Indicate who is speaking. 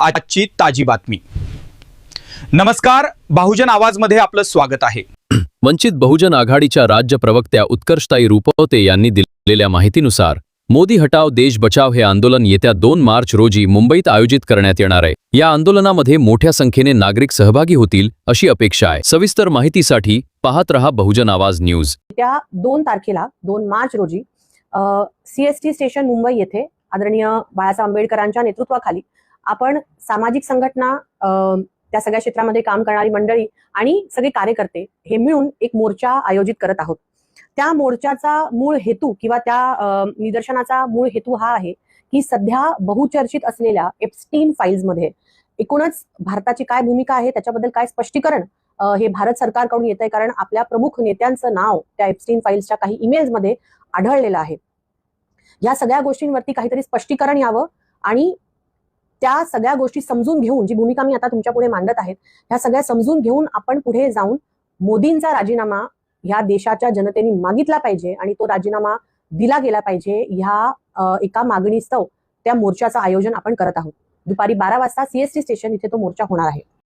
Speaker 1: आजची ताजी बातमी। नमस्कार, बहुजन आवाज मध्ये आपलं स्वागत आहे।
Speaker 2: वंचित बहुजन आघाडीच्या राज्य प्रवक्त्या उत्कर्षताई रुपवते यांनी दिलेल्या माहितीनुसार मोदी हटाव देश बचाव हे आंदोलन येत्या 2 मार्च रोजी मुंबईत आयोजित करण्यात येणार आहे। या आंदोलनामध्ये मोठ्या संख्येने नागरिक सहभागी होतील अशी अपेक्षा आहे। सविस्तर माहितीसाठी पाहत रहा बहुजन आवाज न्यूज।
Speaker 3: त्या 2 तारखेला 2 मार्च रोजी CST स्टेशन मुंबई येथे आदरणीय बाळासाहेब आंबेडकरांच्या नेतृत्वाखाली आपण सामाजिक संघटना, त्या सगळ्या क्षेत्रामध्ये काम करणारी मंडळी आणि सगळे कार्यकर्ते हे मिळून एक मोर्चा आयोजित करत आहोत। त्या मोर्चाचा मूळ हेतू किंवा त्या निदर्शनाचा मूळ हेतू हा आहे की सध्या बहुचर्चित असलेल्या एप्स्टीन फाईल्समध्ये एकूणच भारताची काय भूमिका आहे, त्याच्याबद्दल काय स्पष्टीकरण हे भारत सरकारकडून येतंय, कारण आपल्या प्रमुख नेत्यांचं नाव त्या एप्स्टीन फाईल्सच्या काही ईमेल्समध्ये आढळलेलं आहे। या सगळ्या गोष्टींवरती काहीतरी स्पष्टीकरण यावं आणि त्या सगळ्या गोष्टी समजून घेऊन, जी भूमिका मी आता तुमच्या पुढे मांडत आहे, ह्या सगळ्या समजून घेऊन आपण पुढे जाऊन मोदींचा राजीनामा ह्या देशाच्या जनतेने मागितला पाहिजे आणि तो राजीनामा दिला गेला पाहिजे, ह्या एका मागणीस्तव त्या मोर्चाचं आयोजन आपण करत आहोत। दुपारी 12 वाजता CST स्टेशन इथे तो मोर्चा होणार आहे।